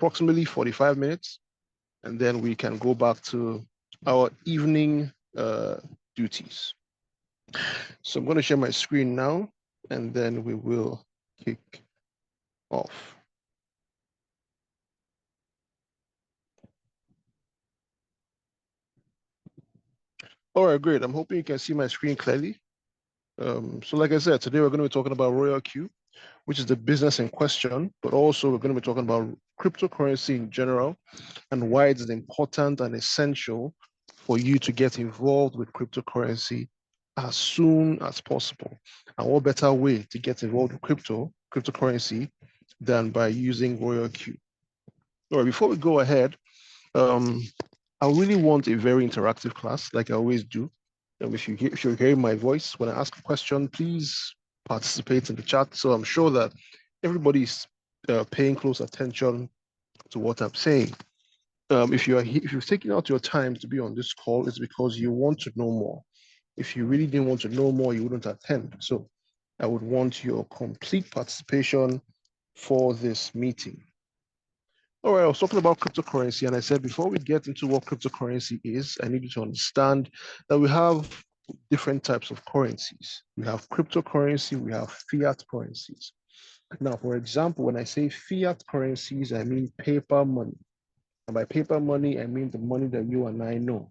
approximately 45 minutes, and then we can go back to our evening duties. So I'm going to share my screen now, and then we will kick off. All right, great. I'm hoping you can see my screen clearly. So like I said, today we're going to be talking about RoyalQ, which is the business in question, but also we're going to be talking about cryptocurrency in general and why it is important and essential for you to get involved with cryptocurrency as soon as possible. And what better way to get involved with cryptocurrency than by using RoyalQ? All right, before we go ahead, I really want a very interactive class, like I always do. If you're hearing my voice, when I ask a question, please participate in the chat. So I'm sure that everybody's paying close attention to what I'm saying. If you've taken out your time to be on this call, it's because you want to know more. If you really didn't want to know more, you wouldn't attend. So I would want your complete participation for this meeting. All right, I was talking about cryptocurrency, and I said before we get into what cryptocurrency is, I need you to understand that we have different types of currencies. We have cryptocurrency, we have fiat currencies. Now, for example, when I say fiat currencies, I mean paper money. And by paper money, I mean the money that you and I know,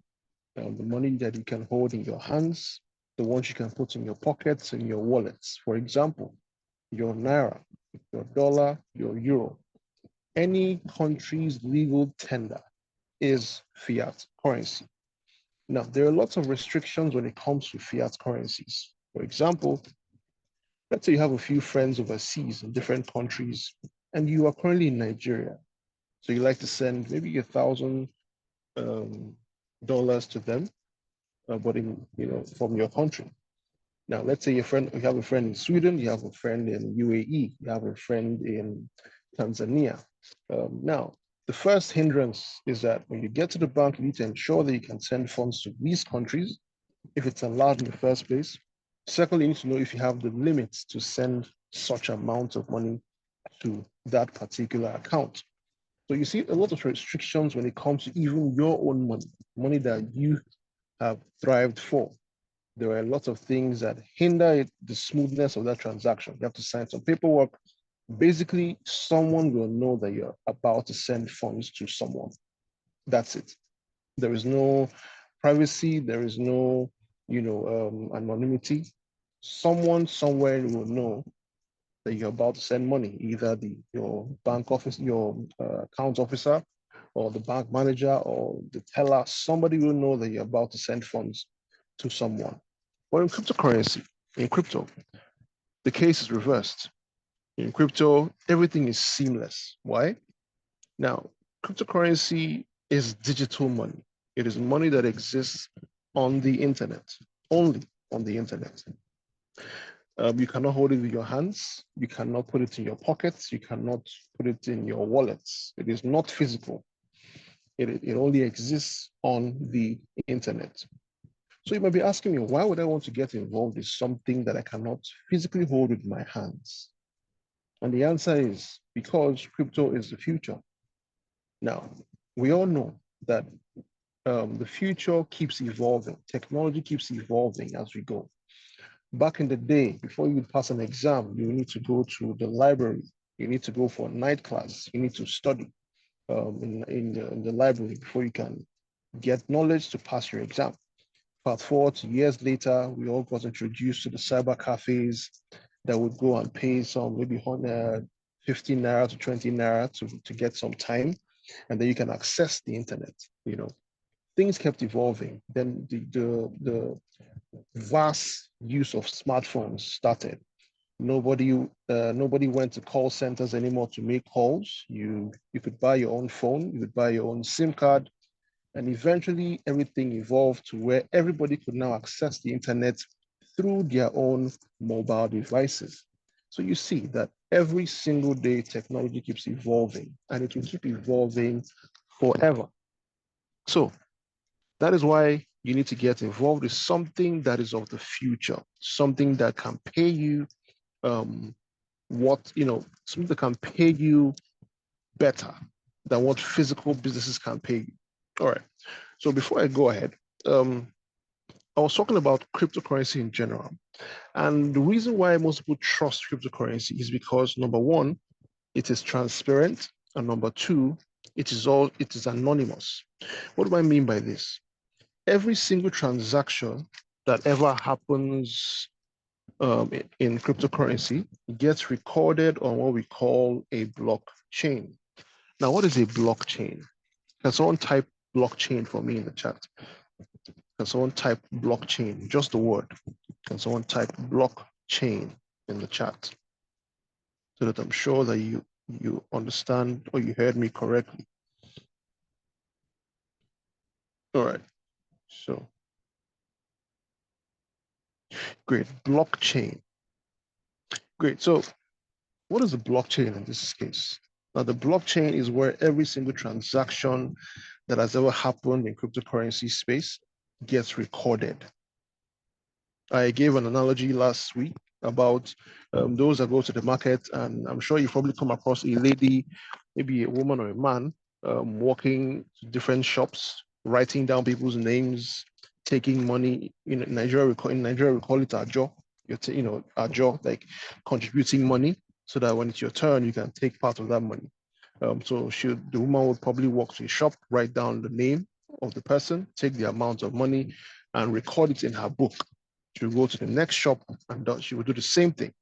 the money that you can hold in your hands, the ones you can put in your pockets and your wallets. For example, your naira, your dollar, your euro. Any country's legal tender is fiat currency. Now, there are lots of restrictions when it comes to fiat currencies. For example, let's say you have a few friends overseas in different countries, and you are currently in Nigeria. So you like to send maybe $1,000 to them, but from your country. Now, let's say you have a friend in Sweden, you have a friend in UAE, you have a friend in Tanzania. Now, the first hindrance is that when you get to the bank, you need to ensure that you can send funds to these countries, if it's allowed in the first place. Secondly, you need to know if you have the limits to send such amount of money to that particular account. So you see a lot of restrictions when it comes to even your own money that you have thrived for. There are lots of things that hinder the smoothness of that transaction. You have to sign some paperwork. Basically, someone will know that you're about to send funds to someone. That's it. There is no privacy. There is no, anonymity. Someone somewhere will know that you're about to send money, either your bank office, your account officer, or the bank manager, or the teller. Somebody will know that you're about to send funds to someone. But in cryptocurrency, in crypto, the case is reversed. In crypto, everything is seamless. Why? Now, cryptocurrency is digital money. It is money that exists on the internet, only on the internet. You cannot hold it with your hands. You cannot put it in your pockets. You cannot put it in your wallets. It is not physical. It only exists on the internet. So you might be asking me, why would I want to get involved in something that I cannot physically hold with my hands? And the answer is because crypto is the future. Now, we all know that the future keeps evolving. Technology keeps evolving as we go. Back in the day, before you pass an exam, you need to go to the library. You need to go for a night class. You need to study in the library before you can get knowledge to pass your exam. Fast forward to years later, we all got introduced to the cyber cafes that would go and pay some maybe 15 naira to 20 naira to get some time, and then you can access the internet. Things kept evolving. Then the vast use of smartphones started. Nobody went to call centers anymore to make calls. You could buy your own phone, you could buy your own SIM card, and eventually everything evolved to where everybody could now access the internet through their own mobile devices. So you see that every single day technology keeps evolving, and it will keep evolving forever. So that is why you need to get involved with something that is of the future, something that can pay you something that can pay you better. than what physical businesses can pay you. All right. So before I go ahead, I was talking about cryptocurrency in general. And the reason why most people trust cryptocurrency is because number one, it is transparent, and number two, it is anonymous. What do I mean by this? Every single transaction that ever happens in cryptocurrency gets recorded on what we call a blockchain. Now, what is a blockchain? Can someone type blockchain for me in the chat? Can someone type blockchain? Just the word. Can someone type blockchain in the chat so that I'm sure that you understand or you heard me correctly? All right. So great. Blockchain. Great. So what is a blockchain in this case? Now, the blockchain is where every single transaction that has ever happened in cryptocurrency space gets recorded. I gave an analogy last week about those that go to the market, and I'm sure you've probably come across a lady, maybe a woman or a man, walking to different shops, writing down people's names, taking money. In Nigeria, we call it ajo. Ajo, like contributing money, so that when it's your turn, you can take part of that money. So the woman would probably walk to a shop, write down the name of the person, take the amount of money, and record it in her book. She will go to the next shop and she will do the same thing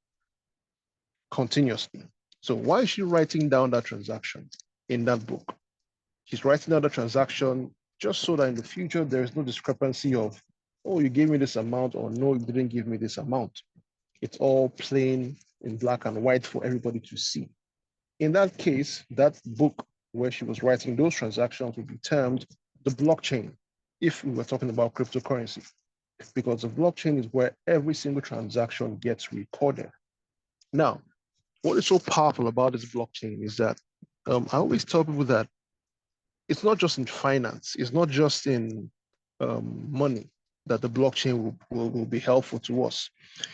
continuously. So why is she writing down that transaction in that book? She's writing down the transaction just so that in the future there is no discrepancy of, oh, you gave me this amount, or no, you didn't give me this amount. It's all plain in black and white for everybody to see. In that case, that book where she was writing those transactions would be termed the blockchain, if we were talking about cryptocurrency, because the blockchain is where every single transaction gets recorded. Now, what is so powerful about this blockchain is that I always tell people that it's not just in finance, it's not just in money that the blockchain will be helpful to us.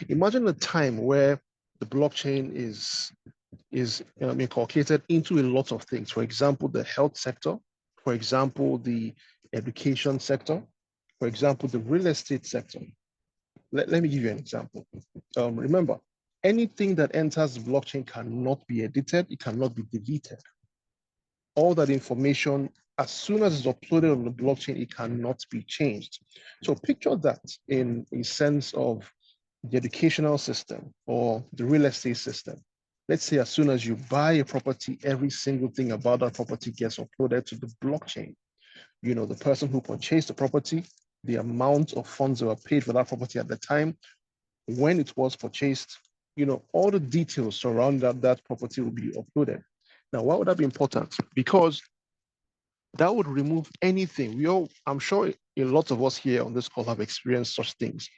Imagine a time where the blockchain is inculcated into a lot of things. For example, the health sector, for example, the education sector, for example, the real estate sector. Let me give you an example. Remember, anything that enters the blockchain cannot be edited, it cannot be deleted. All that information, as soon as it's uploaded on the blockchain, it cannot be changed. So picture that in a sense of the educational system or the real estate system. Let's say as soon as you buy a property, every single thing about that property gets uploaded to the blockchain. You know, the person who purchased the property, the amount of funds that were paid for that property at the time, when it was purchased, all the details surrounding that property will be uploaded. Now, why would that be important? Because that would remove anything. I'm sure a lot of us here on this call have experienced such things.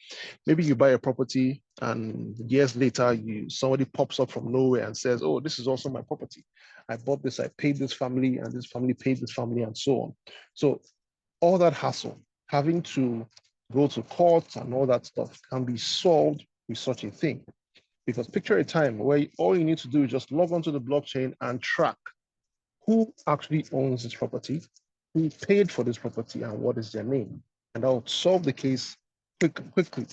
Maybe you buy a property and years later, somebody pops up from nowhere and says, oh, this is also my property. I bought this, I paid this family, and this family paid this family, and so on. So all that hassle, having to go to court and all that stuff can be solved with such a thing. Because picture a time where all you need to do is just log onto the blockchain and track who actually owns this property, who paid for this property, and what is their name. And that would solve the case quickly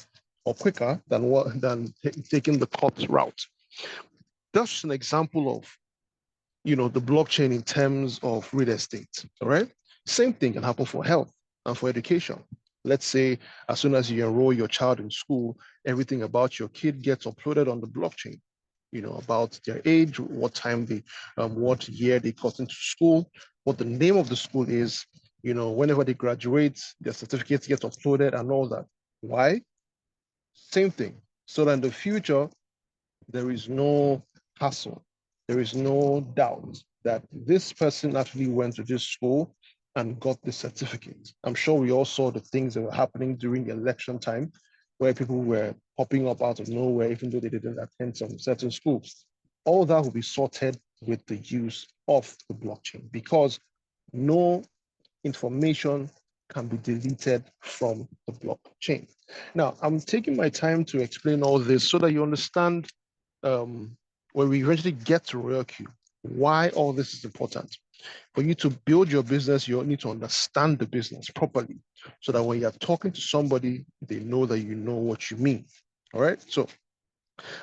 or quicker than taking the court route. That's just an example of the blockchain in terms of real estate. All right. Same thing can happen for health and for education. Let's say as soon as you enroll your child in school, everything about your kid gets uploaded on the blockchain. About their age, what time what year they got into school, what the name of the school is, whenever they graduate, their certificates get uploaded and all that. Why? Same thing. So that in the future, there is no hassle. There is no doubt that this person actually went to this school and got the certificate. I'm sure we all saw the things that were happening during the election time where people were popping up out of nowhere, even though they didn't attend some certain schools. All that will be sorted with the use of the blockchain because no information can be deleted from the blockchain. Now, I'm taking my time to explain all this so that you understand when we eventually get to RoyalQ, Why all this is important? For you to build your business, you need to understand the business properly so that when you're talking to somebody, they know that you know what you mean. All right. So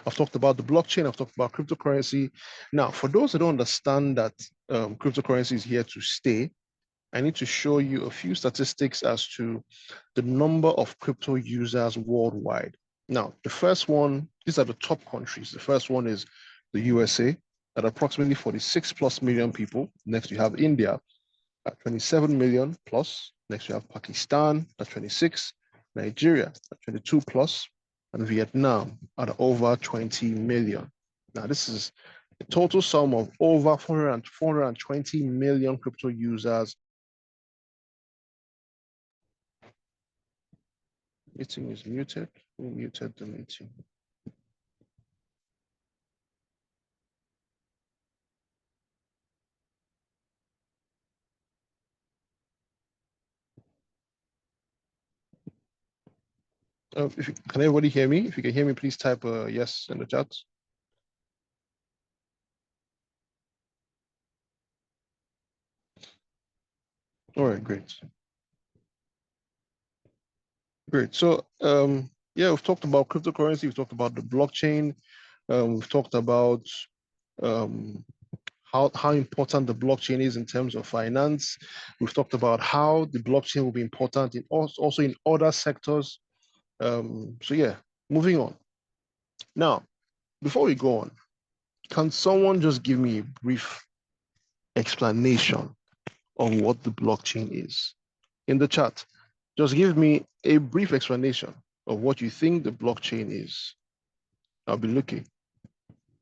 I've talked about the blockchain, I've talked about cryptocurrency. Now, for those that don't understand that cryptocurrency is here to stay, I need to show you a few statistics as to the number of crypto users worldwide. Now, the first one, these are the top countries. The first one is the USA at approximately 46 plus million people. Next, you have India at 27 million plus. Next, you have Pakistan at 26, Nigeria at 22 plus, and Vietnam at over 20 million. Now, this is a total sum of over 420 million crypto users. Meeting is muted. Who muted the meeting? Can everybody hear me? If you can hear me, please type a yes in the chat. All right, great. Great. So, yeah, we've talked about cryptocurrency. We've talked about the blockchain. We've talked about um, how important the blockchain is in terms of finance. We've talked about how the blockchain will be important in also in other sectors. So yeah, moving on. Now, before we go on, can someone just give me a brief explanation on what the blockchain is? In the chat, just give me a brief explanation of what you think the blockchain is. I'll be looking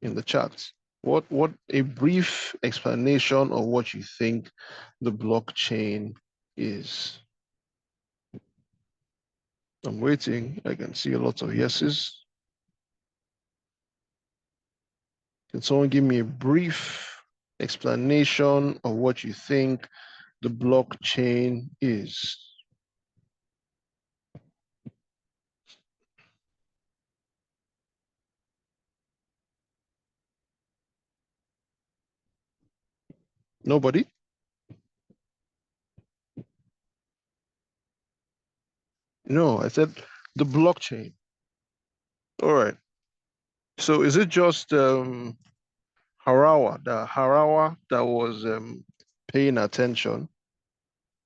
in the chat. What a brief explanation of what you think the blockchain is. I'm waiting. I can see a lot of yeses. Can someone give me a brief explanation of what you think the blockchain is? Nobody? No, I said the blockchain. All right. So is it just Harawa that was paying attention?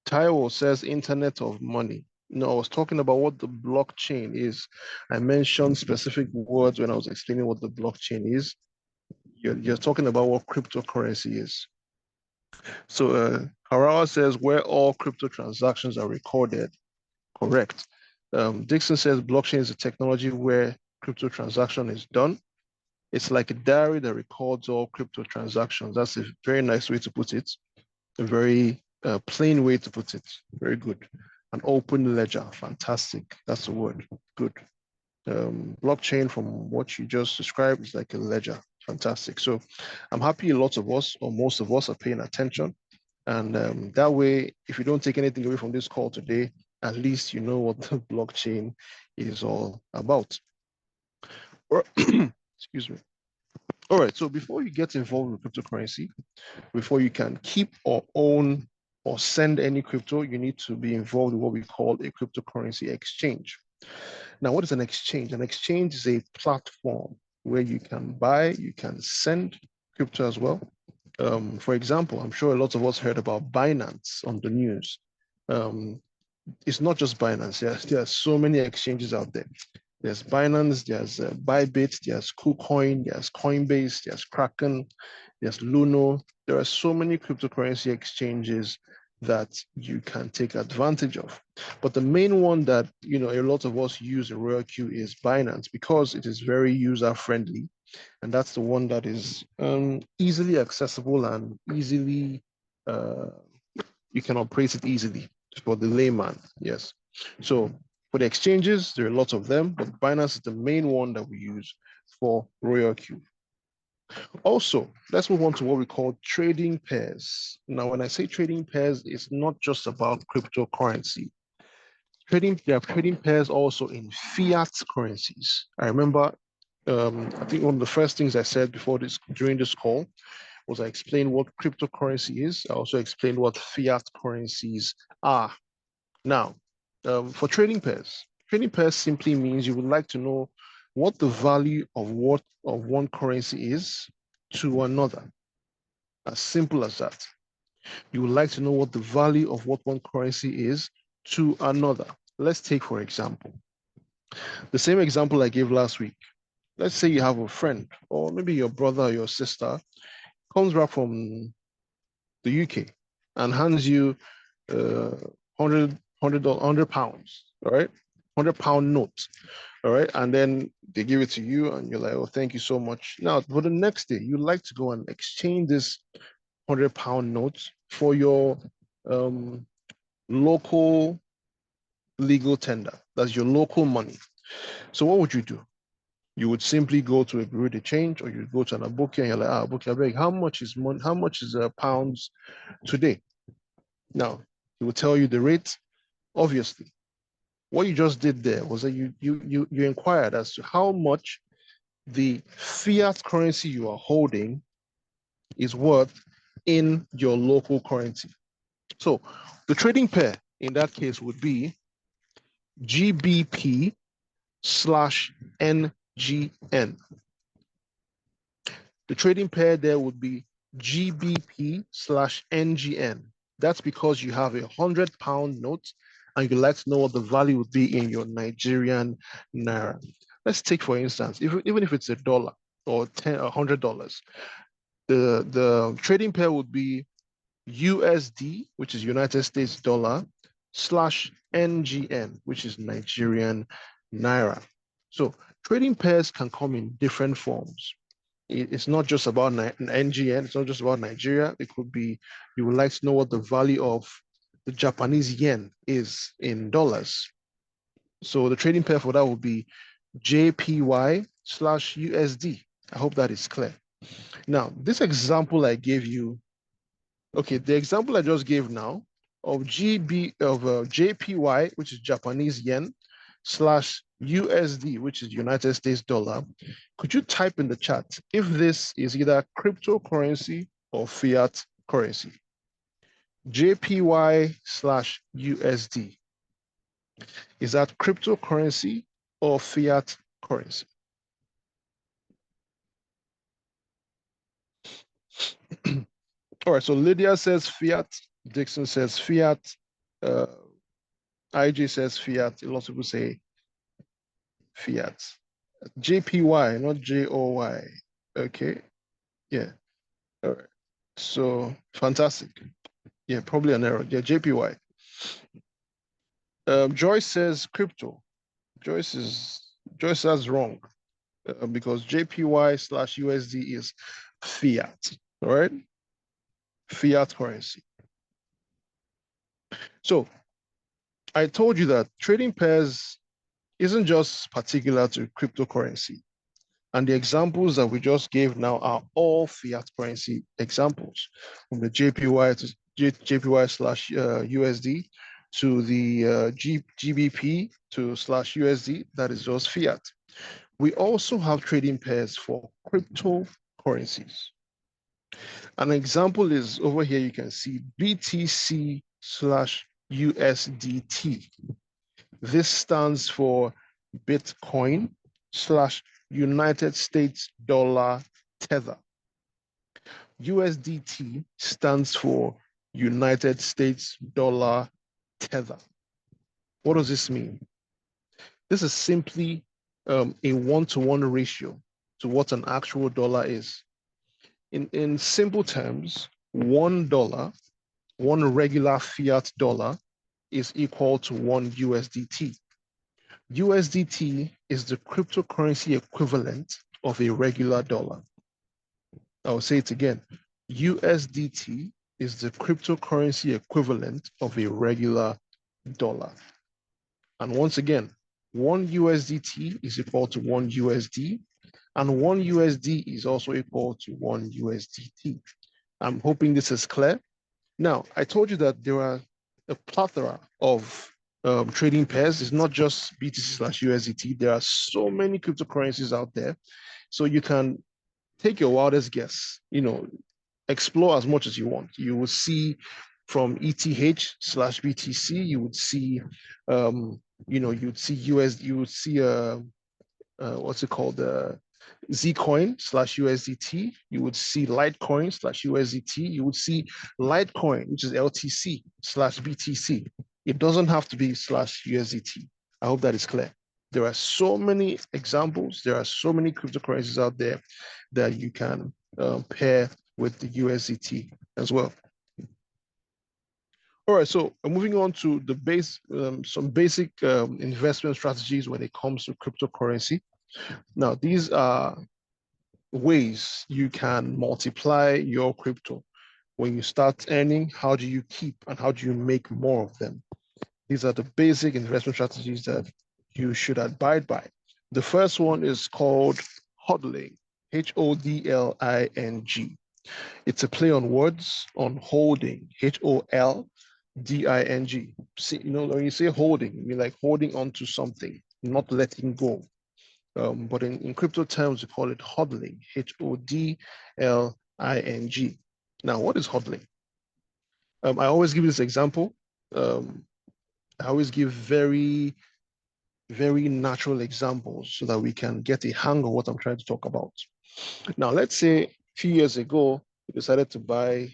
Taiwo says Internet of Money. No, I was talking about what the blockchain is. I mentioned specific words when I was explaining what the blockchain is. You're talking about what cryptocurrency is. So Harawa says where all crypto transactions are recorded. Correct. Dixon says blockchain is a technology where crypto transaction is done. It's like a diary that records all crypto transactions. That's a very nice way to put it. A very plain way to put it. Very good. An open ledger. Fantastic. That's the word. Good. Blockchain, from what you just described, is like a ledger. Fantastic. So I'm happy a lot of us, or most of us, are paying attention. And that way, if you don't take anything away from this call today, at least you know what the blockchain is all about. Or, excuse me. All right. So before you get involved with cryptocurrency, before you can keep or own or send any crypto, you need to be involved in what we call a cryptocurrency exchange. Now, what is an exchange? An exchange is a platform where you can buy, you can send crypto as well. For example, I'm sure a lot of us heard about Binance on the news. It's not just Binance. There are so many exchanges out there. There's Binance, there's Bybit, there's KuCoin, there's Coinbase, there's Kraken, there's Luno. There are so many cryptocurrency exchanges that you can take advantage of. But the main one that a lot of us use in RoyalQ is Binance because it is very user friendly, and that's the one that is easily accessible and easily you can operate it easily for the layman. Yes. So for the exchanges, there are lots of them, but Binance is the main one that we use for RoyalQ. Also, let's move on to what we call trading pairs. Now, when I say trading pairs, it's not just about cryptocurrency. There are trading pairs also in fiat currencies. I remember, I think one of the first things I said during this call was I explained what cryptocurrency is. I also explained what fiat currencies are. Now, for trading pairs simply means you would like to know what the value of one currency is to another. As simple as that. You would like to know what the value of what one currency is to another. Let's take, for example, the same example I gave last week. Let's say you have a friend, or maybe your brother or your sister comes back from the UK and hands you 100 pounds, all right? 100-pound note, all right? And then they give it to you and you're like, oh, thank you so much. Now, for the next day, you'd like to go and exchange this 100-pound note for your local legal tender. That's your local money. So what would you do? You would simply go to a bureau de change, or you go to an aboki and you're like, aboki, I beg, how much is pounds today? Now, he will tell you the rate. Obviously, what you just did there was that you inquired as to how much the fiat currency you are holding is worth in your local currency. So the trading pair in that case would be GBP slash NGN. The trading pair there would be GBP slash NGN. That's because you have a 100-pound note and you'd like to know what the value would be in your Nigerian naira. Let's take, for instance, even if it's a dollar or $100, the trading pair would be USD, which is United States dollar, slash NGN, which is Nigerian naira. So trading pairs can come in different forms. It's not just about NGN, it's not just about Nigeria. It could be, you would like to know what the value of the Japanese yen is in dollars. So the trading pair for that would be JPY slash USD. I hope that is clear. Now, this example I gave you, okay, the example I just gave now of JPY, which is Japanese yen, slash USD, which is United States dollar, could you type in the chat if this is either cryptocurrency or fiat currency? JPY slash USD. Is that cryptocurrency or fiat currency? All right, so Lydia says fiat, Dixon says fiat, IJ says fiat, a lot of people say fiat. JPY, not JOY. Okay, yeah. All right. So fantastic. Yeah, probably an error. Yeah, JPY. Joyce says crypto. Joyce says wrong because JPY slash USD is fiat. All right, fiat currency. So I told you that trading pairs isn't just particular to cryptocurrency. And the examples that we just gave now are all fiat currency examples, from the JPY to JPY slash USD to the GBP to slash USD, that is just fiat. We also have trading pairs for cryptocurrencies. An example is over here, you can see BTC slash USDT. This stands for Bitcoin slash United States dollar tether. USDT stands for United States dollar tether. What does this mean? This is simply a one-to-one ratio to what an actual dollar is. In simple terms, $1, one regular fiat dollar, is equal to one USDT. USDT is the cryptocurrency equivalent of a regular dollar. I'll say it again. USDT is the cryptocurrency equivalent of a regular dollar. And once again, one USDT is equal to one USD, and one USD is also equal to one USDT. I'm hoping this is clear. Now, I told you that there are a plethora of trading pairs. It's not just BTC slash USDT. There are so many cryptocurrencies out there. So you can take your wildest guess. You know, explore as much as you want. You will see from ETH/BTC, you would see, you'd see US, you would see what's it called, Zcoin/USDT. You would see Litecoin/USDT. You would see Litecoin, which is LTC/BTC. It doesn't have to be /USDT. I hope that is clear. There are so many examples. There are so many cryptocurrencies out there that you can pair with the USDT as well. All right, so moving on to the some basic investment strategies when it comes to cryptocurrency. Now, these are ways you can multiply your crypto. When you start earning, how do you keep and how do you make more of them? These are the basic investment strategies that you should abide by. The first one is called HODLing, HODLING. It's a play on words on holding, HOLDING. See, when you say holding, you mean like holding on to something, not letting go. But in crypto terms, we call it HODLing, HODLING. Now, what is HODLing? I always give this example. I always give very, very natural examples so that we can get a hang of what I'm trying to talk about. Now, let's say a few years ago, you decided to buy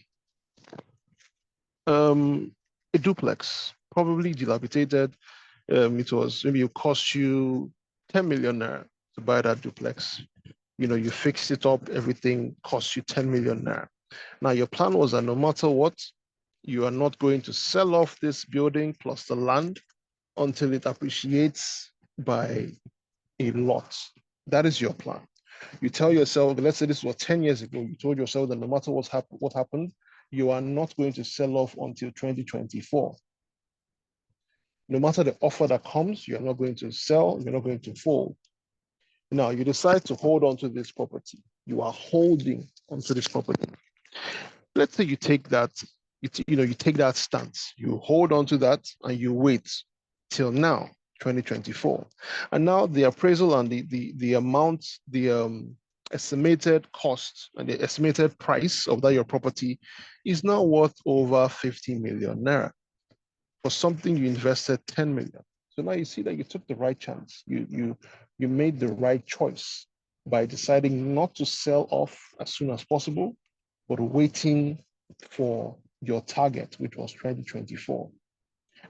a duplex, probably dilapidated. Maybe it cost you 10 million naira to buy that duplex. You fixed it up, everything cost you 10 million naira. Now, your plan was that no matter what, you are not going to sell off this building plus the land until it appreciates by a lot. That is your plan. You tell yourself, let's say this was 10 years ago, you told yourself that no matter what happened, you are not going to sell off until 2024. No matter the offer that comes, you're not going to sell, you're not going to fold. Now, you decide to hold on to this property. You are holding onto this property. Let's say you take that, you take that stance. You hold on to that and you wait till now, 2024. And now the appraisal and the amount, the estimated cost and the estimated price of that your property is now worth over 50 million naira for something you invested 10 million. So now you see that you took the right chance. You made the right choice by deciding not to sell off as soon as possible, but waiting for your target, which was 2024.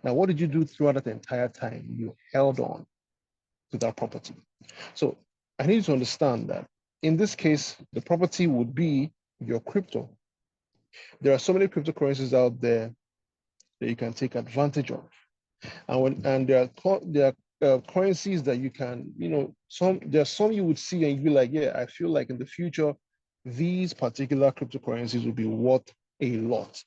Now, what did you do throughout that entire time? You held on to that property. So I need to understand that in this case, the property would be your crypto. There are so many cryptocurrencies out there that you can take advantage of. And there are currencies that you can, there are some you would see and you'd be like, yeah, I feel like in the future, these particular cryptocurrencies will be worth a lot.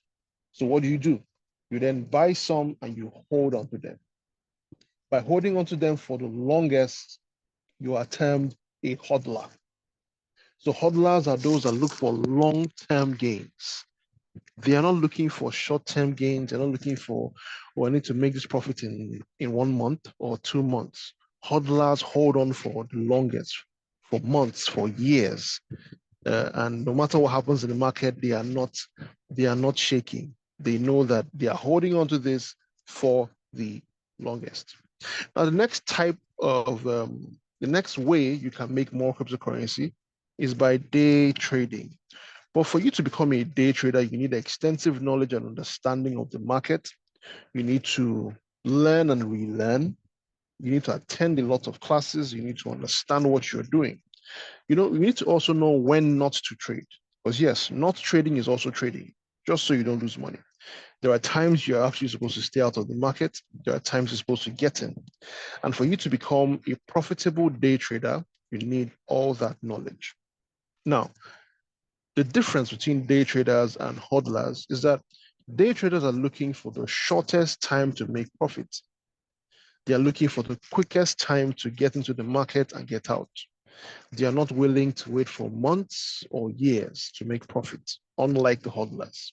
So what do? You then buy some and you hold on to them. By holding on to them for the longest, you are termed a hodler. So hodlers are those that look for long-term gains. They are not looking for short-term gains. They're not looking for, I need to make this profit in 1 month or 2 months. Hodlers hold on for the longest, for months, for years. And no matter what happens in the market, they are not shaking. They know that they are holding on to this for the longest. Now, the next way you can make more cryptocurrency is by day trading. But for you to become a day trader, you need extensive knowledge and understanding of the market. You need to learn and relearn. You need to attend a lot of classes. You need to understand what you're doing. You need to also know when not to trade. Because yes, not trading is also trading, just so you don't lose money. There are times you're actually supposed to stay out of the market. There are times you're supposed to get in. And for you to become a profitable day trader, you need all that knowledge. Now, the difference between day traders and hodlers is that day traders are looking for the shortest time to make profits. They are looking for the quickest time to get into the market and get out. They are not willing to wait for months or years to make profits, unlike the hodlers.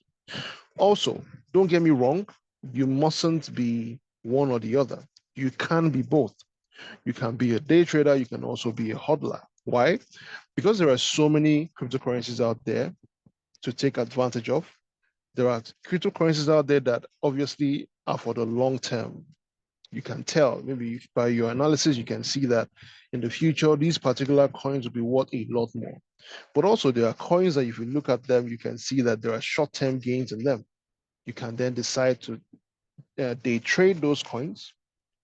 Also, don't get me wrong, you mustn't be one or the other. You can be both. You can be a day trader, you can also be a hodler. Why? Because there are so many cryptocurrencies out there, to take advantage of. There are cryptocurrencies out there that obviously are for the long term. You can tell, maybe by your analysis, you can see that in the future, these particular coins will be worth a lot more. But also, there are coins that if you look at them, you can see that there are short-term gains in them. You can then decide to day trade those coins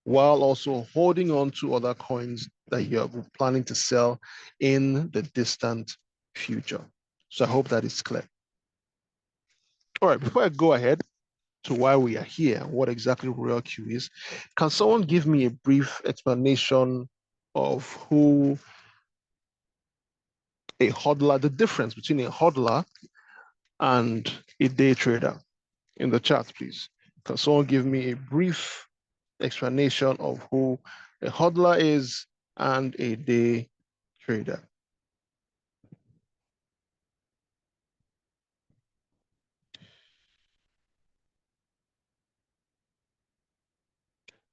while also holding on to other coins that you're planning to sell in the distant future. So I hope that is clear. All right, before I go ahead to why we are here, what exactly RoyalQ is, can someone give me a brief explanation of who a hodler, the difference between a hodler and a day trader in the chat, please? Can someone give me a brief explanation of who a hodler is and a day trader?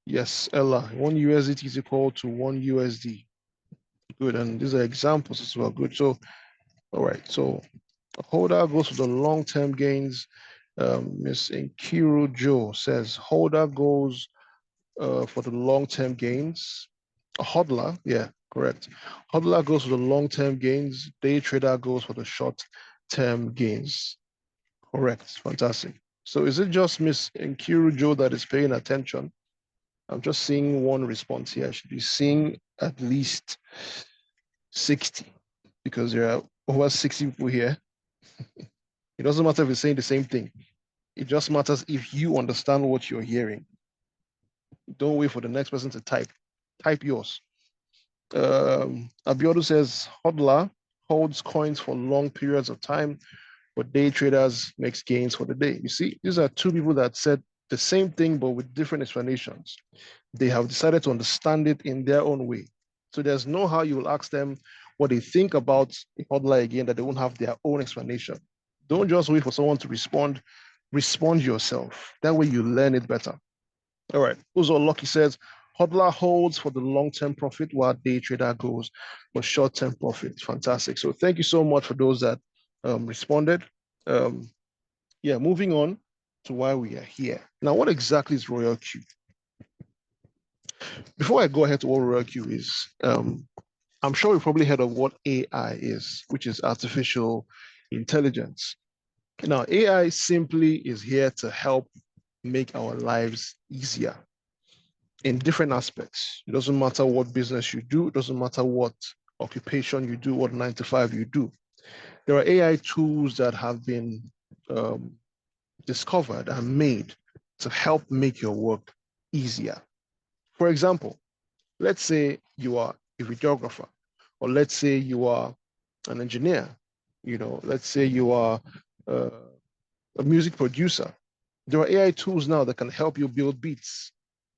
Yes, Ella, 1 USDT is equal to 1 USD. Good, and these are examples as well. Good, so, all right, so holder goes for the long-term gains. Miss Nkiru Joe says holder goes for the long-term gains. A hodler, yeah, correct. Hodler goes for the long-term gains. Day trader goes for the short-term gains. Correct, fantastic. So is it just Miss Nkiru Joe that is paying attention? I'm just seeing one response here. I should be seeing at least 60 because there are over 60 people here. It doesn't matter if you're saying the same thing. It just matters if you understand what you're hearing. Don't wait for the next person to type. Type yours. Abiodu says, hodler holds coins for long periods of time, but day traders makes gains for the day. You see, these are two people that said the same thing, but with different explanations. They have decided to understand it in their own way. So there's no how you will ask them what they think about a hodler again that they won't have their own explanation. Don't just wait for someone to respond. Respond yourself. That way you learn it better. All right. Uzo Lucky says, hodler holds for the long-term profit while day trader goes for short-term profit. Fantastic. So thank you so much for those that responded. Yeah, moving on to why we are here. Now, what exactly is RoyalQ? Before I go ahead to what RoyalQ is, I'm sure you've probably heard of what AI is, which is artificial intelligence. Now, AI simply is here to help make our lives easier in different aspects. It doesn't matter what business you do, it doesn't matter what occupation you do, what 9 to 5 you do. There are AI tools that have been discovered and made to help make your work easier. For example, let's say you are a videographer, or let's say you are an engineer, let's say you are a music producer. There are AI tools now that can help you build beats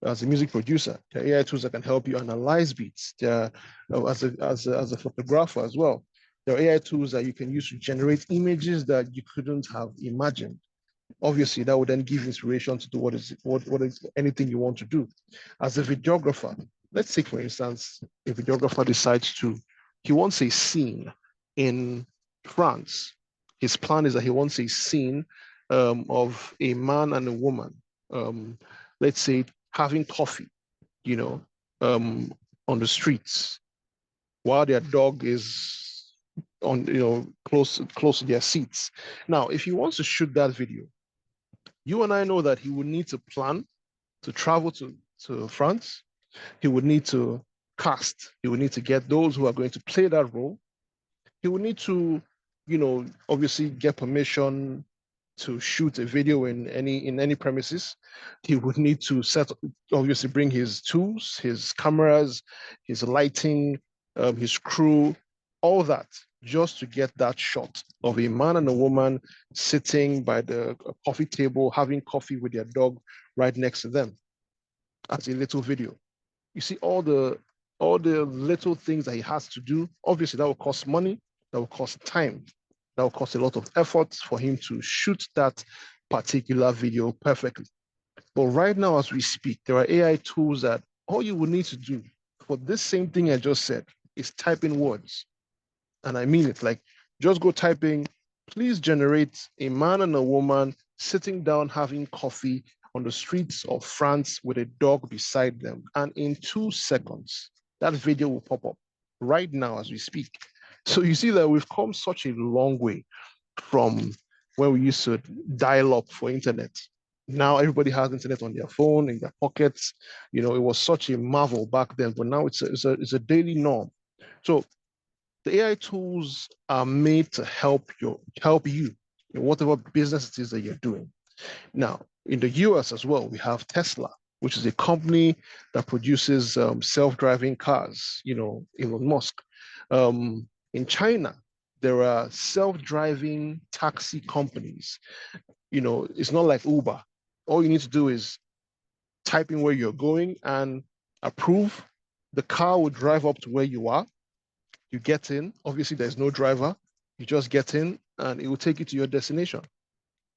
as a music producer. There are AI tools that can help you analyze beats. There are, as a photographer as well. There are AI tools that you can use to generate images that you couldn't have imagined. Obviously, that would then give inspiration to do what is anything you want to do. As a videographer, let's take, for instance, a videographer decides he wants a scene in France. His plan is that he wants a scene of a man and a woman, let's say having coffee, on the streets while their dog is on, close to their seats. Now, if he wants to shoot that video, you and I know that he would need to plan to travel to France. He would need to cast. He would need to get those who are going to play that role. He would need to, obviously get permission to shoot a video in any premises. He would need to obviously bring his tools, his cameras, his lighting, his crew, all that, just to get that shot of a man and a woman sitting by the coffee table, having coffee with their dog right next to them as a little video. You see all the little things that he has to do. Obviously, that will cost money, that will cost time, that will cost a lot of effort for him to shoot that particular video perfectly. But right now, as we speak, there are AI tools that all you will need to do for this same thing I just said is type in words. And I mean it, like just go typing Please generate a man and a woman sitting down having coffee on the streets of France with a dog beside them. And in 2 seconds, that video will pop up right now as we speak. So you see that we've come such a long way from where we used to dial up for internet. Now everybody has internet on their phone, in their pockets. It was such a marvel back then, but now it's a daily norm. So the AI tools are made to help you in whatever business it is that you're doing. Now, in the US as well, we have Tesla, which is a company that produces self-driving cars, Elon Musk. In China, there are self-driving taxi companies. It's not like Uber. All you need to do is type in where you're going and approve. The car will drive up to where you are. You get in. Obviously, there's no driver. You just get in and it will take you to your destination.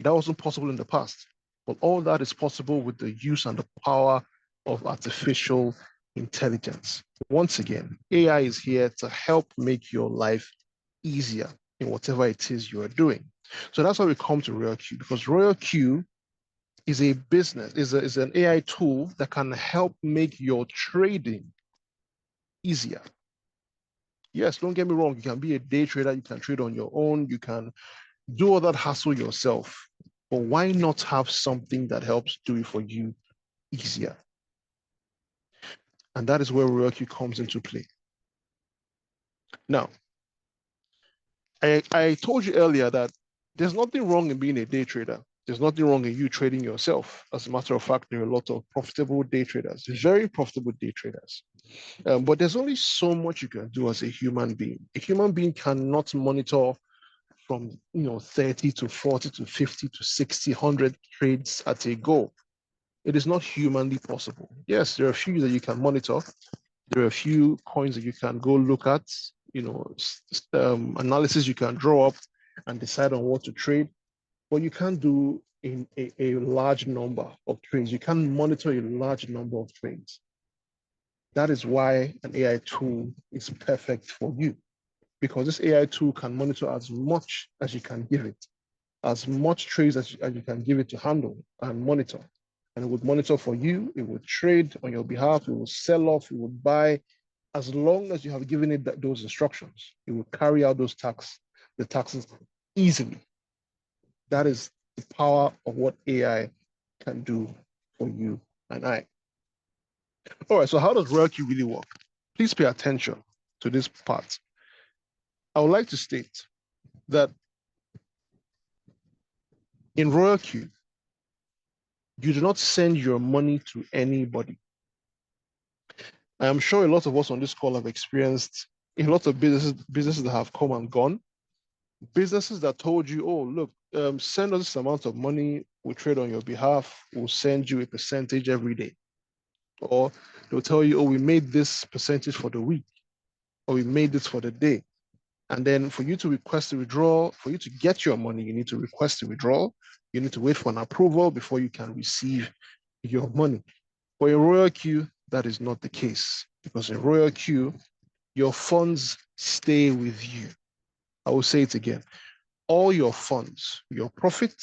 That wasn't possible in the past. But all that is possible with the use and the power of artificial intelligence. Once again, AI is here to help make your life easier in whatever it is you are doing. So that's why we come to RoyalQ, because RoyalQ is a business, is an AI tool that can help make your trading easier. Yes, don't get me wrong, you can be a day trader, you can trade on your own, you can do all that hassle yourself. But why not have something that helps do it for you easier? And that is where RoyalQ comes into play. Now, I told you earlier that there's nothing wrong in being a day trader. There's nothing wrong in you trading yourself. As a matter of fact, there are a lot of profitable day traders, very profitable day traders. But there's only so much you can do as a human being. A human being cannot monitor from 30 to 40 to 50 to 60, 100 trades at a go. It is not humanly possible. Yes, there are a few that you can monitor. There are a few coins that you can go look at, analysis you can draw up and decide on what to trade. But you can't do in a large number of trades. You can't monitor a large number of trades. That is why an AI tool is perfect for you, because this AI tool can monitor as much as you can give it, as much trades as you can give it to handle and monitor. And it would monitor for you, it would trade on your behalf, it will sell off, it would buy, as long as you have given it those instructions. It will carry out the taxes easily. That is the power of what AI can do for you and I. All right, so how does RoyalQ really work? Please pay attention to this part. I would like to state that in RoyalQ, you do not send your money to anybody. I am sure a lot of us on this call have experienced a lot of businesses that have come and gone. Businesses that told you, oh, look, send us this amount of money, we'll trade on your behalf, we'll send you a percentage every day. Or they'll tell you, oh, we made this percentage for the week, or we made this for the day. And then for you to request a withdrawal, for you to get your money, you need to request a withdrawal. You need to wait for an approval before you can receive your money. For in RoyalQ, that is not the case, because in RoyalQ, your funds stay with you. I will say it again. All your funds, your profit,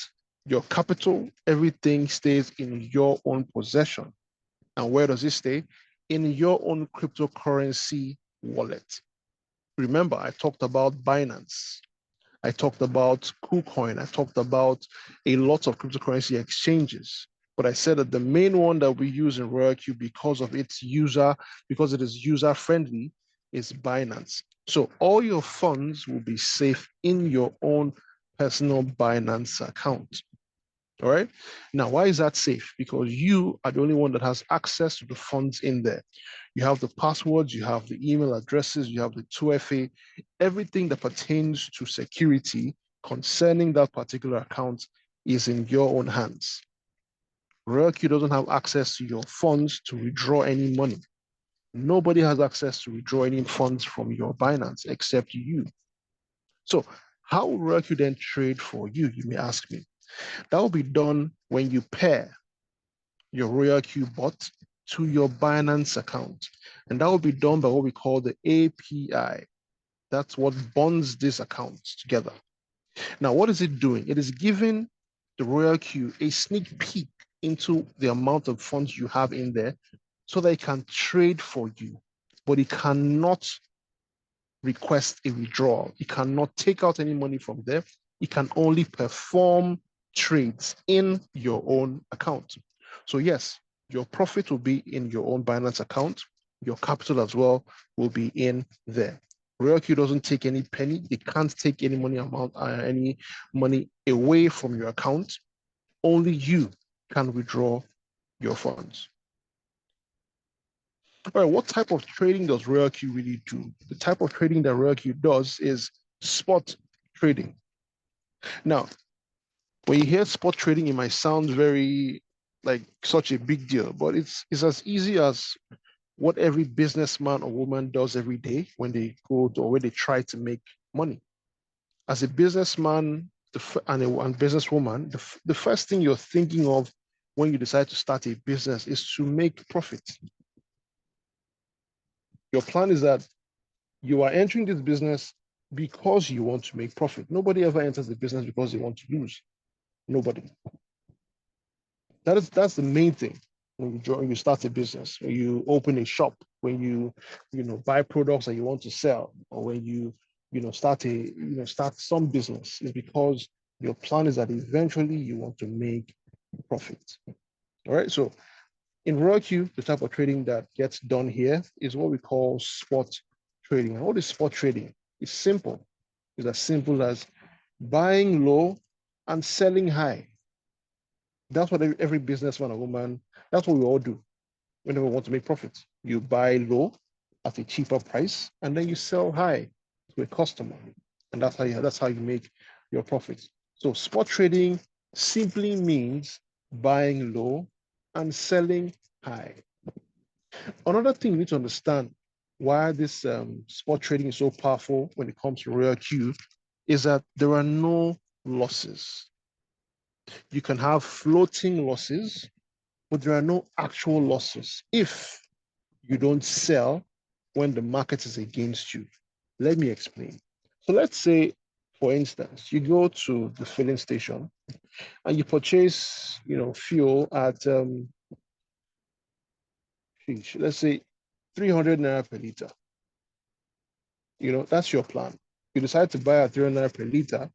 your capital, everything stays in your own possession. And where does it stay? In your own cryptocurrency wallet. Remember, I talked about Binance. I talked about KuCoin. I talked about a lot of cryptocurrency exchanges. But I said that the main one that we use in RoyalQ because it is user friendly, is Binance. So all your funds will be safe in your own personal Binance account. All right. Now, why is that safe? Because you are the only one that has access to the funds in there. You have the passwords, you have the email addresses, you have the 2FA, everything that pertains to security concerning that particular account is in your own hands. RoyalQ doesn't have access to your funds to withdraw any money. Nobody has access to withdraw any funds from your Binance except you. So how will RoyalQ then trade for you, you may ask me? That will be done when you pair your RoyalQ bot to your Binance account. And that will be done by what we call the API. That's what bonds these accounts together. Now, what is it doing? It is giving the Royal Q a sneak peek into the amount of funds you have in there so that it can trade for you, but it cannot request a withdrawal. It cannot take out any money from there. It can only perform trades in your own account. So yes, your profit will be in your own Binance account. Your capital as well will be in there. RoyalQ doesn't take any penny. It can't take any any money away from your account. Only you can withdraw your funds. All right, what type of trading does RoyalQ really do? The type of trading that RoyalQ does is spot trading. Now, when you hear spot trading, it might sound very like such a big deal, but it's as easy as what every businessman or woman does every day when they go to, or when they try to make money. As a businessman and a businesswoman, the first thing you're thinking of when you decide to start a business is to make profit. Your plan is that you are entering this business because you want to make profit. Nobody ever enters the business because they want to lose. Nobody. That's the main thing when you start a business, when you open a shop, when you buy products that you want to sell, or when you start some business, is because your plan is that eventually you want to make profit. All right. So in RoyalQ, the type of trading that gets done here is what we call spot trading. And what is spot trading? It's simple. It's as simple as buying low and selling high. That's what every businessman or woman, that's what we all do whenever we want to make profits. You buy low at a cheaper price, and then you sell high to a customer. And that's how you make your profits. So spot trading simply means buying low and selling high. Another thing you need to understand why this spot trading is so powerful when it comes to RoyalQ is that there are no losses. You can have floating losses, but there are no actual losses if you don't sell when the market is against you. Let me explain. So let's say, for instance, you go to the filling station and you purchase, fuel at, let's say 300 naira per liter. That's your plan. You decide to buy at 300 naira per liter,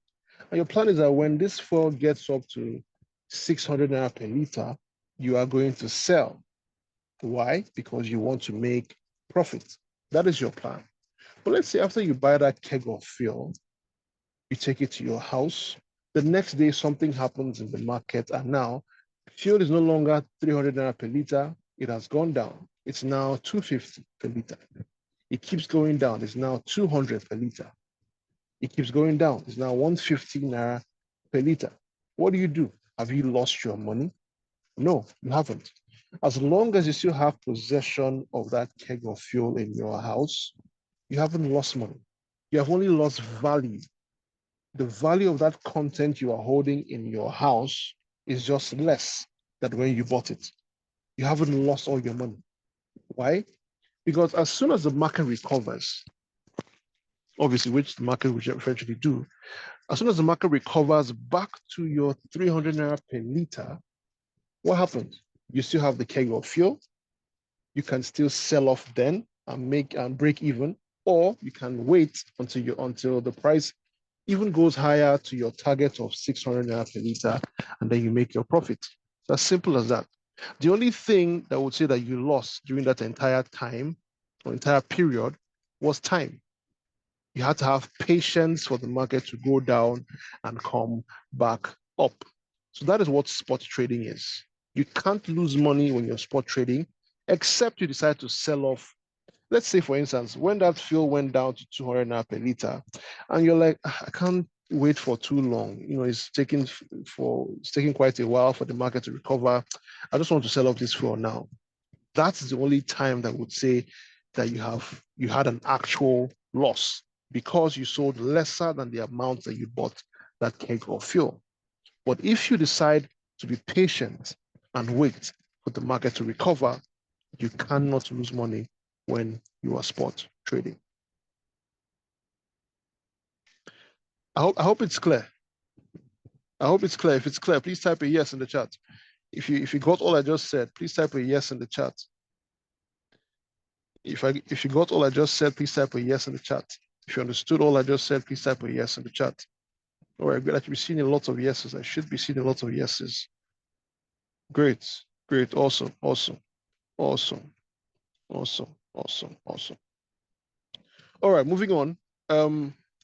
and your plan is that when this fuel gets up to 600 naira per liter, you are going to sell. Why? Because you want to make profit. That is your plan. But let's say after you buy that keg of fuel, you take it to your house. The next day, something happens in the market, and now fuel is no longer 300 naira per liter. It has gone down. It's now 250 per liter. It keeps going down. It's now 200 per liter. It keeps going down. It's now 150 naira per liter. What do? Have you lost your money? No, you haven't. As long as you still have possession of that keg of fuel in your house, you haven't lost money. You have only lost value. The value of that content you are holding in your house is just less than when you bought it. You haven't lost all your money. Why? Because as soon as the market recovers, obviously, which the market will eventually do, as soon as the market recovers back to your 300 naira per liter, what happens? You still have the keg of fuel. You can still sell off then and make and break even, or you can wait until the price even goes higher to your target of 600 naira per liter, and then you make your profit. It's as simple as that. The only thing that would say that you lost during that entire time or entire period was time. You had to have patience for the market to go down and come back up. So that is what spot trading is. You can't lose money when you're spot trading, except you decide to sell off. Let's say, for instance, when that fuel went down to 200 naira per liter, and you're like, I can't wait for too long. It's taking quite a while for the market to recover. I just want to sell off this fuel now. That's the only time that would say that you had an actual loss because you sold lesser than the amount that you bought that keg of fuel. But if you decide to be patient and wait for the market to recover, you cannot lose money when you are spot trading. I hope it's clear. I hope it's clear. If it's clear, please type a yes in the chat. If you got all I just said, please type a yes in the chat. If you got all I just said, please type a yes in the chat. If you understood all I just said, please type a yes in the chat. All right, good. I should be seeing a lot of yeses. I should be seeing a lot of yeses. Great, great, awesome, awesome, awesome, awesome, awesome, awesome. All right, moving on.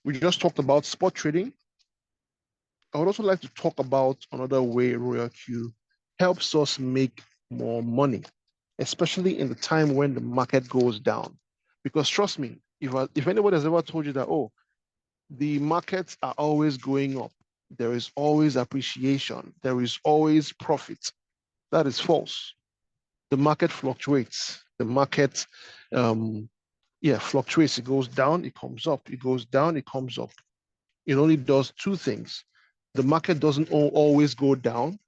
We just talked about spot trading. I would also like to talk about another way RoyalQ helps us make more money, especially in the time when the market goes down. Because trust me, if anybody has ever told you that, oh, the markets are always going up, there is always appreciation, there is always profit, that is false. The market fluctuates. The market, fluctuates. It goes down, it comes up. It goes down, it comes up. It only does two things. The market doesn't always go down,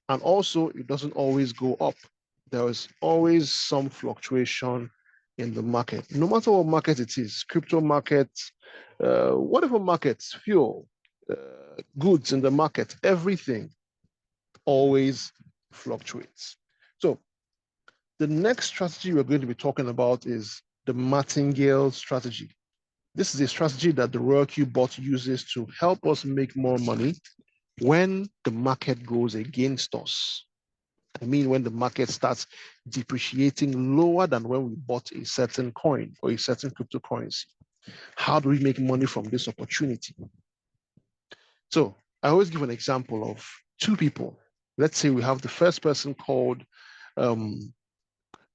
and also it doesn't always go up. There is always some fluctuation in the market, no matter what market it is, crypto markets, whatever markets, fuel, goods in the market, everything always fluctuates. So the next strategy we're going to be talking about is the martingale strategy. This is a strategy that the RoyalQ bot uses to help us make more money when the market goes against us. I mean, when the market starts depreciating lower than when we bought a certain coin or a certain cryptocurrency. How do we make money from this opportunity? So I always give an example of two people. Let's say we have the first person called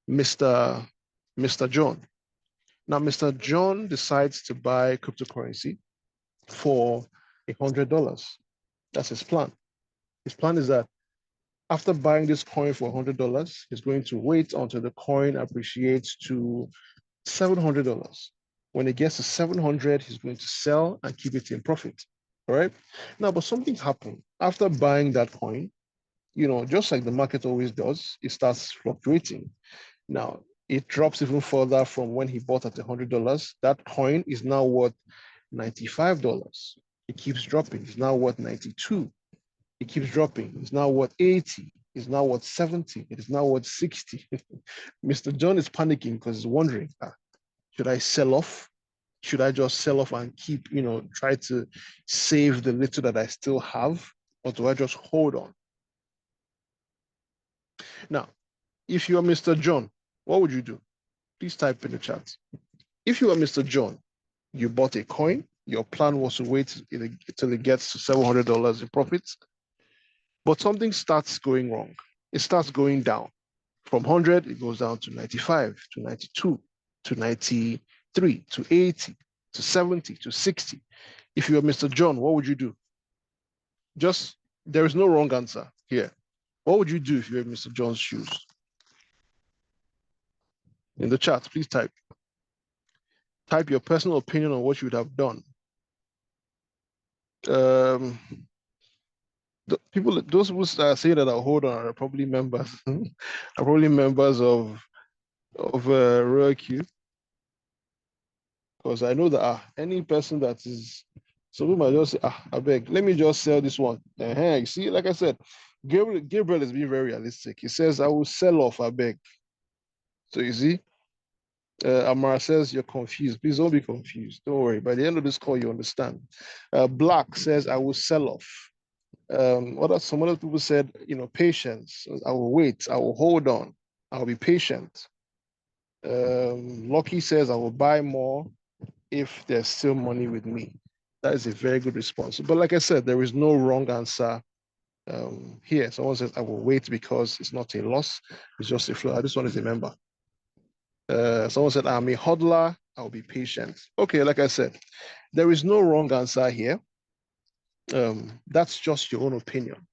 Mr. John. Now, Mr. John decides to buy cryptocurrency for $100. That's his plan. His plan is that after buying this coin for $100, he's going to wait until the coin appreciates to $700. When it gets to 700, he's going to sell and keep it in profit. All right. Now, but something happened after buying that coin. Just like the market always does, it starts fluctuating. Now, it drops even further from when he bought at $100. That coin is now worth $95. It keeps dropping. It's now worth 92. It keeps dropping. It's now worth 80. It's now worth 70. It is now worth 60. Mr. John is panicking because he's wondering, should I sell off? Should I just sell off and keep, try to save the little that I still have? Or do I just hold on? Now, if you are Mr. John, what would you do? Please type in the chat. If you are Mr. John, you bought a coin, your plan was to wait till it gets to $700 in profits, but something starts going wrong. It starts going down. From 100, it goes down to 95, to 92, to 93, to 80, to 70, to 60. If you are Mr. John, what would you do? There is no wrong answer here. What would you do if you're in Mr. John's shoes? In the chat, please type. Type your personal opinion on what you would have done. Those people saying that I'll hold on are probably members, are probably members of RoyalQ. Because I know that any person that is, some people might just say, I beg, let me just sell this one. You see, like I said, Gabriel is being very realistic. He says, I will sell off, I beg. So you see, Amara says you're confused. Please don't be confused. Don't worry. By the end of this call, you understand. Black says, I will sell off. Some other people said, patience. I will wait. I will hold on. I'll be patient. Lucky says, I will buy more if there's still money with me. That is a very good response. But like I said, there is no wrong answer here. Someone says, I will wait because it's not a loss. It's just a flow. This one is a member. Someone said, I'm a hodler. I'll be patient. Okay, like I said, there is no wrong answer here. That's just your own opinion.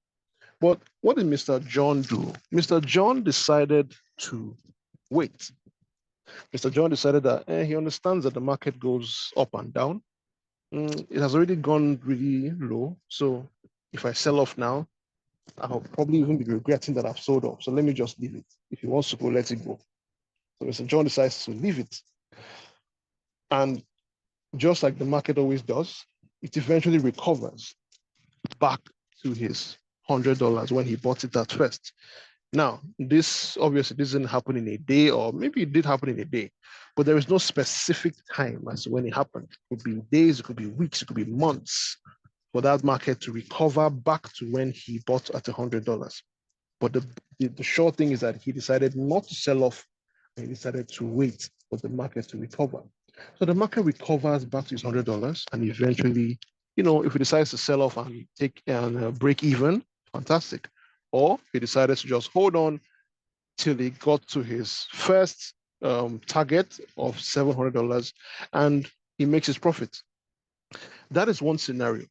But what did Mr. John do? Mr. John decided to wait. Mr. John decided that he understands that the market goes up and down. It has already gone really low. So if I sell off now, I'll probably even be regretting that I've sold off. So let me just leave it. If he wants to go, let it go. So Mr. John decides to leave it. And just like the market always does, it eventually recovers back to his $100 when he bought it at first. Now, this obviously doesn't happen in a day, or maybe it did happen in a day, but there is no specific time as to when it happened. It could be days, it could be weeks, it could be months for that market to recover back to when he bought at $100. But the short thing is that he decided not to sell off, and he decided to wait for the market to recover. So the market recovers back to his $100, and eventually, if he decides to sell off and take and break even, fantastic. Or he decided to just hold on till he got to his first target of $700 and he makes his profit. That is one scenario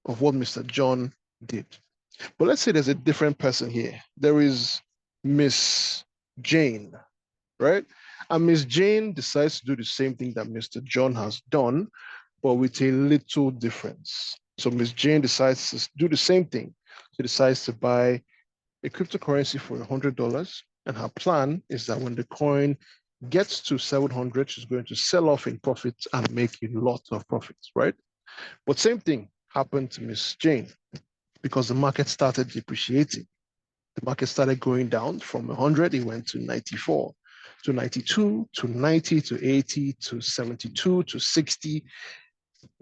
of what Mr. John did. But let's say there's a different person here. There is Miss Jane, right? And Miss Jane decides to do the same thing that Mr. John has done, but with a little difference. So Miss Jane decides to do the same thing. She decides to buy a cryptocurrency for $100, and her plan is that when the coin gets to 700, she's going to sell off in profits and make a lot of profits, right? But same thing happened to Miss Jane because the market started depreciating. The market started going down from 100, it went to 94, to 92, to 90, to 80, to 72, to 60.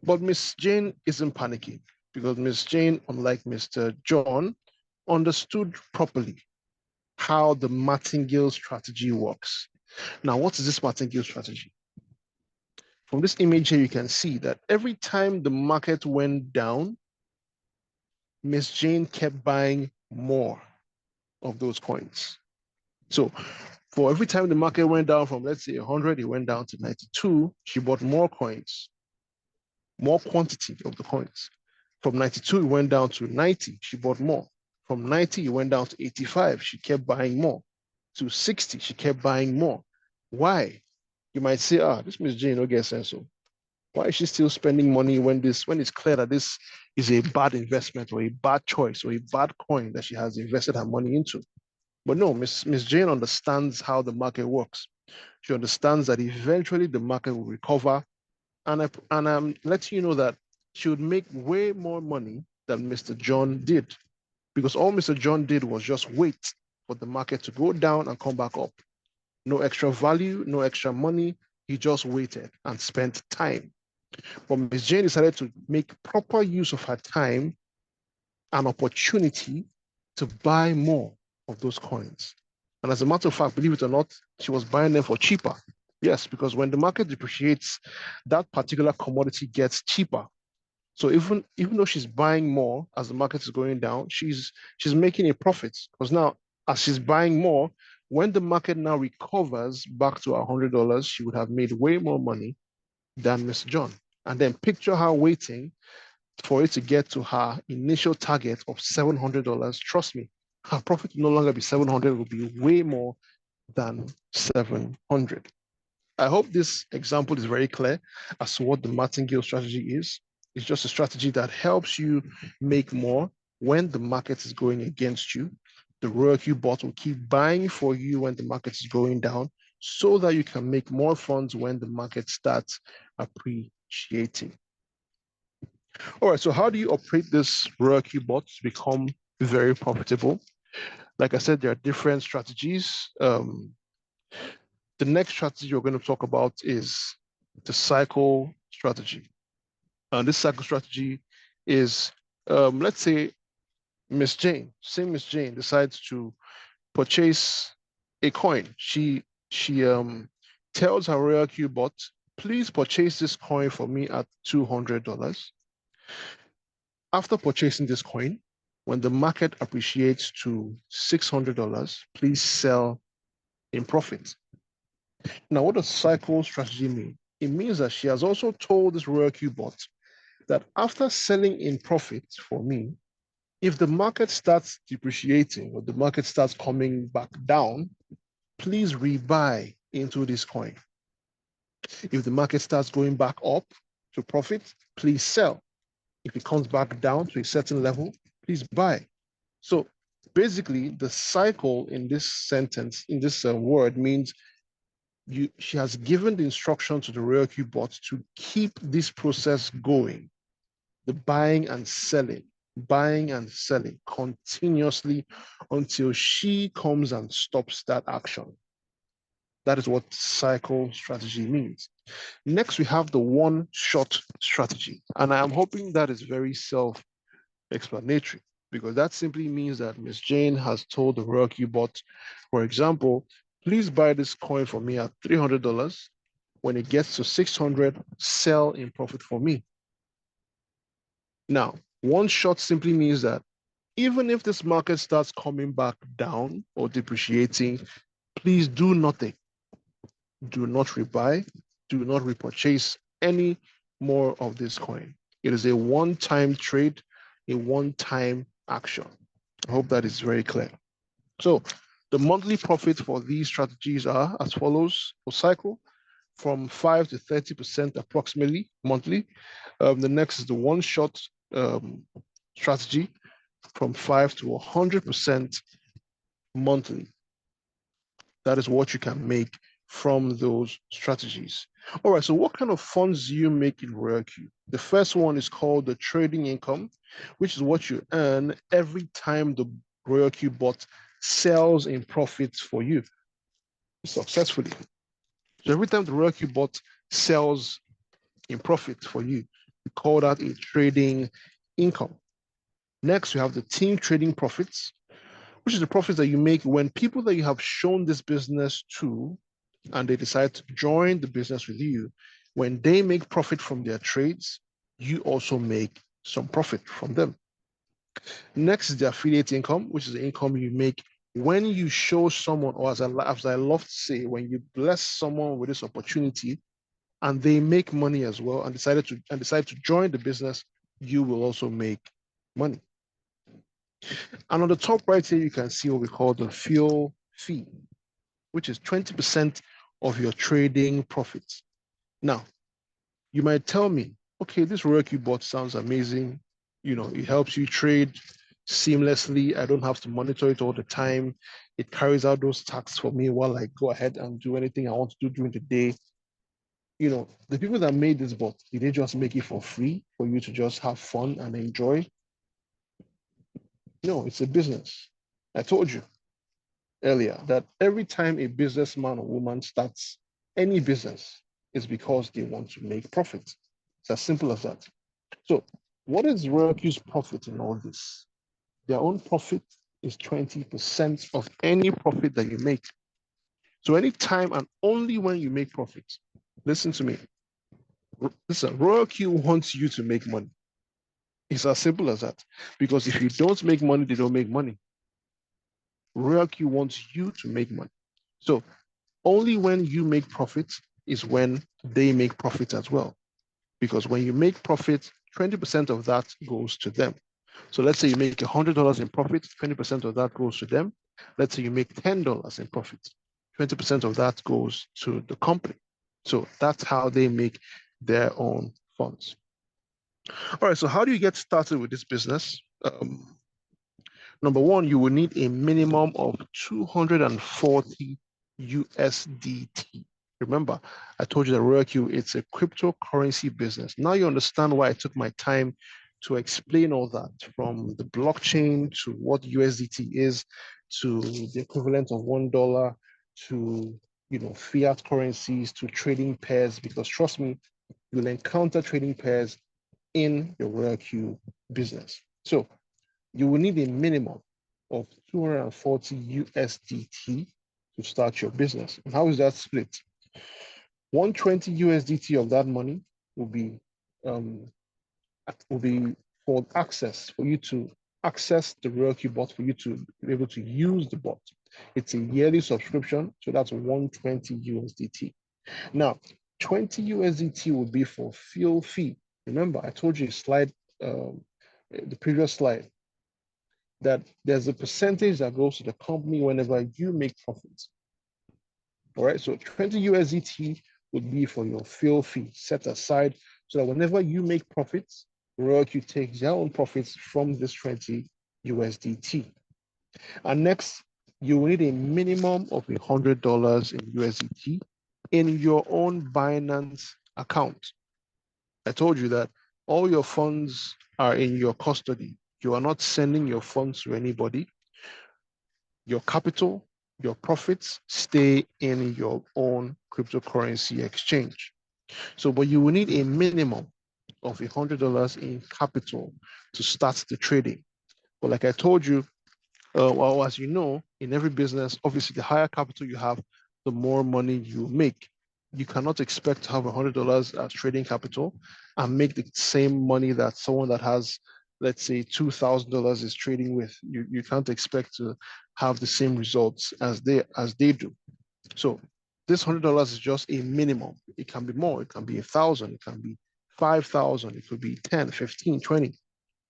But Miss Jane isn't panicking because Miss Jane, unlike Mr. John, understood properly how the martingale strategy works. Now, what is this martingale strategy? From this image here, you can see that every time the market went down, Miss Jane kept buying more of those coins. So for every time the market went down from, let's say, 100, it went down to 92, she bought more coins, more quantity of the coins. From 92, it went down to 90, she bought more. From 90, it went down to 85, she kept buying more. To 60, she kept buying more. Why? You might say, this Miss Jane don't get sense. So why is she still spending money when it's clear that this is a bad investment or a bad choice or a bad coin that she has invested her money into? But no, Miss Jane understands how the market works. She understands that eventually the market will recover. And I'm letting you know that she would make way more money than Mr. John did. Because all Mr. John did was just wait for the market to go down and come back up. No extra value, no extra money. He just waited and spent time. But Ms. Jane decided to make proper use of her time and opportunity to buy more of those coins. And as a matter of fact, believe it or not, she was buying them for cheaper. Yes, because when the market depreciates, that particular commodity gets cheaper. So even though she's buying more as the market is going down, she's making a profit because now as she's buying more, when the market now recovers back to $100, she would have made way more money than Mr. John. And then picture her waiting for it to get to her initial target of $700. Trust me, her profit will no longer be 700, it will be way more than 700. I hope this example is very clear as to what the martingale strategy is. It's just a strategy that helps you make more when the market is going against you. The Royal Q bot will keep buying for you when the market is going down so that you can make more funds when the market starts appreciating. All right, so how do you operate this Royal Q bot to become very profitable? Like I said, there are different strategies. The next strategy we're going to talk about is the cycle strategy. And this cycle strategy is, let's say, Miss Jane decides to purchase a coin. She tells her Royal Q bot, please purchase this coin for me at $200. After purchasing this coin, when the market appreciates to $600, please sell in profit. Now, what does cycle strategy mean? It means that she has also told this Royal Q bot that after selling in profit for me, if the market starts depreciating or the market starts coming back down, please rebuy into this coin. If the market starts going back up to profit, please sell. If it comes back down to a certain level, please buy. So basically, the cycle in this sentence, in this word, means she has given the instruction to the Royal Q bot to keep this process going. the buying and selling continuously until she comes and stops that action. That is what cycle strategy means. Next, we have the one-shot strategy. And I am hoping that is very self-explanatory, because that simply means that Miss Jane has told the Roku bot, for example, please buy this coin for me at $300. When it gets to 600, sell in profit for me. Now, one shot simply means that even if this market starts coming back down or depreciating, please do nothing. Do not rebuy, do not repurchase any more of this coin. It is a one-time trade, a one-time action. I hope that is very clear. So the monthly profit for these strategies are as follows for cycle, from 5 to 30% approximately monthly. The next is the one-shot strategy, from 5 to 100% monthly. That is what you can make from those strategies. All right, so what kind of funds do you make in Roku? The first one is called the trading income, which is what you earn every time the Roku bot sells in profits for you successfully. So every time the Roku bot sells in profit for you, we call that a trading income. Next, we have the team trading profits, which is the profits that you make when people that you have shown this business to and they decide to join the business with you, when they make profit from their trades, you also make some profit from them. Next is the affiliate income, which is the income you make when you show someone, or as I love to say, when you bless someone with this opportunity and they make money as well and decide to join the business, you will also make money. And on the top right here, you can see what we call the fuel fee, which is 20% of your trading profits. Now, you might tell me, okay, this Roku bot sounds amazing. You know, it helps you trade seamlessly. I don't have to monitor it all the time. It carries out those tasks for me while I go ahead and do anything I want to do during the day. You know, the people that made this bot, did they just make it for free for you to just have fun and enjoy? No, it's a business. I told you earlier that every time a businessman or woman starts any business, it's because they want to make profit. It's as simple as that. So, what is Roku's profit in all this? Their own profit is 20% of any profit that you make. So, anytime and only when you make profit, listen to me. Listen, Roku wants you to make money. It's as simple as that. Because if you don't make money, they don't make money. Roku wants you to make money. So only when you make profits is when they make profits as well. Because when you make profit, 20% of that goes to them. So let's say you make $100 in profit, 20% of that goes to them. Let's say you make $10 in profit, 20% of that goes to the company. So that's how they make their own funds. All right, so how do you get started with this business? Number one, you will need a minimum of 240 USDT. Remember, I told you that Roku, it's a cryptocurrency business. Now you understand why I took my time to explain all that, from the blockchain to what USDT is, to the equivalent of $1, to fiat currencies, to trading pairs, because trust me, you'll encounter trading pairs in the Roku business. So you will need a minimum of 240 USDT to start your business. And how is that split? 120 USDT of that money will be for access, for you to access the Roku bot, for you to be able to use the bot. It's a yearly subscription, so that's 120 USDT. Now, 20 USDT will be for fuel fee. Remember, I told you the previous slide, that there's a percentage that goes to the company whenever you make profits. All right, so 20 USDT would be for your fuel fee set aside, so that whenever you make profits, Roku takes their own profits from this 20 USDT. And next, you will need a minimum of $100 in USDT in your own Binance account. I told you that All your funds are in your custody. You are not sending your funds to anybody. Your capital, your profits stay in your own cryptocurrency exchange. So, but you will need a minimum of $100 in capital to start the trading. But like I told you, well, as you know, in every business, obviously, the higher capital you have, the more money you make. You cannot expect to have $100 as trading capital and make the same money that someone that has, let's say, $2,000 is trading with. You can't expect to have the same results as they do. So this $100 is just a minimum. It can be more. It can be 1,000. It can be 5,000. It could be 10, 15, 20,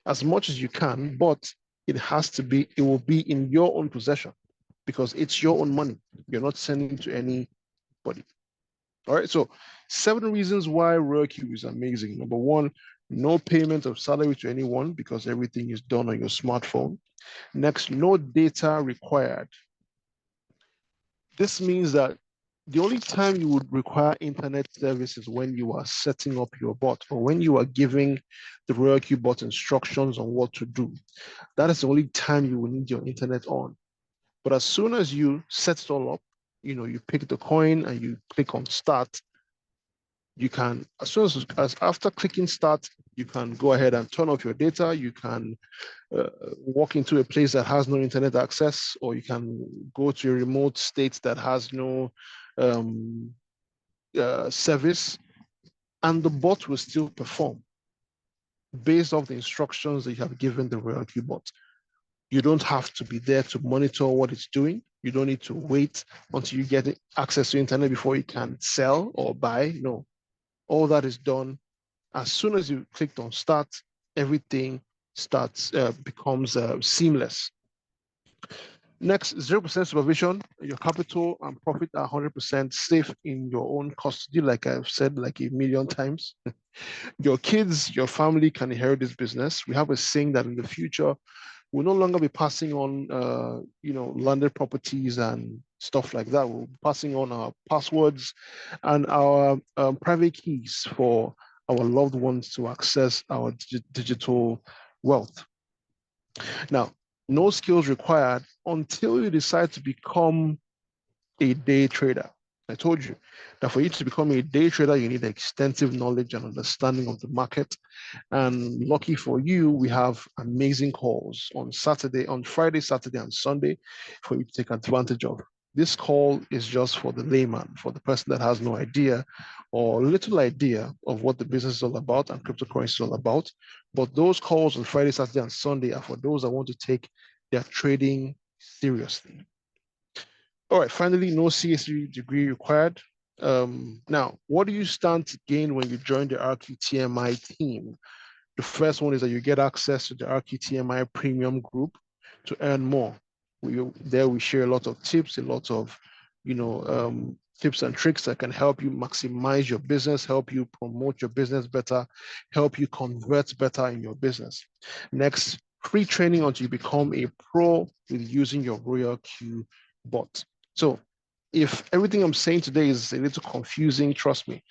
as much as you can, but it will be in your own possession because it's your own money. You're not sending to anybody. All right. So 7 reasons why RoyalQ is amazing. Number one, no payment of salary to anyone because everything is done on your smartphone. Next, no data required. This means that the only time you would require internet service is when you are setting up your bot or when you are giving the RoyalQ bot instructions on what to do. That is the only time you will need your internet on. But as soon as you set it all up, you pick the coin and you click on start, you can, as soon as after clicking start, you can go ahead and turn off your data. You can walk into a place that has no internet access, or you can go to a remote state that has no um, service, and the bot will still perform based off the instructions that you have given the RoyalQ bot. You don't have to be there to monitor what it's doing. You don't need to wait until you get access to internet before you can sell or buy. No, all that is done as soon as you clicked on start. Everything becomes seamless. Next, 0% supervision. Your capital and profit are 100% safe in your own custody, like I've said like a million times. Your kids, your family can inherit this business. We have a saying that in the future, we'll no longer be passing on, landed properties and stuff like that. We'll be passing on our passwords and our private keys for our loved ones to access our digital wealth. Now, no skills required until you decide to become a day trader. I told you that for you to become a day trader, you need extensive knowledge and understanding of the market. And lucky for you, we have amazing calls on Friday, Saturday, and Sunday for you to take advantage of. This call is just for the layman, for the person that has no idea or little idea of what the business is all about and cryptocurrency is all about. But those calls on Friday, Saturday, and Sunday are for those that want to take their trading seriously. All right, finally, no CSE degree required. Now, what do you stand to gain when you join the RQTMI team? The first one is that you get access to the RQTMI premium group to earn more. We share a lot of tips, a lot of, tips and tricks that can help you maximize your business, help you promote your business better, help you convert better in your business. Next, free training until you become a pro with using your RoyalQ bot. So if everything I'm saying today is a little confusing, trust me,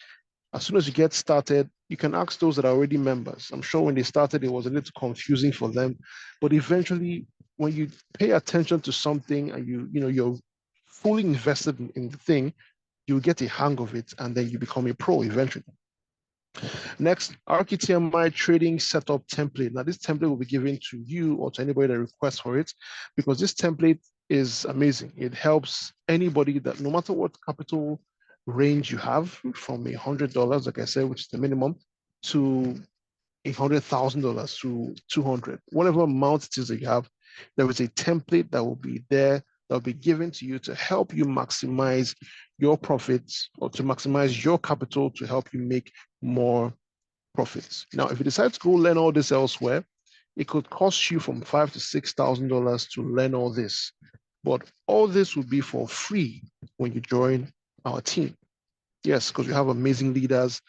as soon as you get started, you can ask those that are already members. I'm sure when they started, it was a little confusing for them, but eventually, when you pay attention to something and you're fully invested in the thing, you get a hang of it, and then you become a pro eventually. Next, RQTMI trading setup template. Now, this template will be given to you or to anybody that requests for it, because this template is amazing. It helps anybody that no matter what capital range you have, from $100, like I said, which is the minimum, to $100,000 to 200, whatever amount it is that you have, there is a template that will be there that will be given to you to help you maximize your profits or to maximize your capital to help you make more profits. Now, if you decide to go learn all this elsewhere, it could cost you from $5,000 to $6,000 to learn all this. But all this will be for free when you join our team. Yes, because we have amazing leaders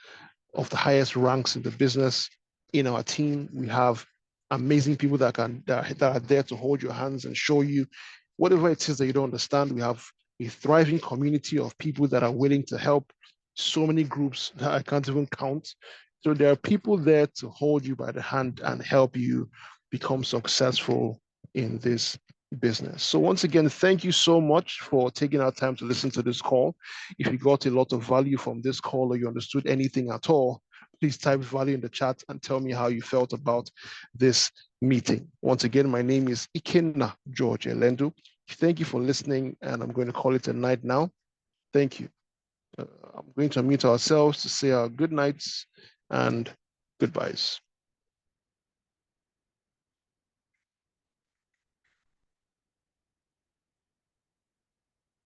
of the highest ranks in the business in our team. We have amazing people that are there to hold your hands and show you whatever it is that you don't understand. We have a thriving community of people that are willing to help. So many groups that I can't even count. So there are people there to hold you by the hand and help you become successful in this business. So once again, thank you so much for taking our time to listen to this call. If you got a lot of value from this call or you understood anything at all, please type value in the chat and tell me how you felt about this meeting. Once again, my name is Ikenna George Elendu. Thank you for listening, and I'm going to call it a night now. Thank you. I'm going to unmute ourselves to say our good nights and goodbyes.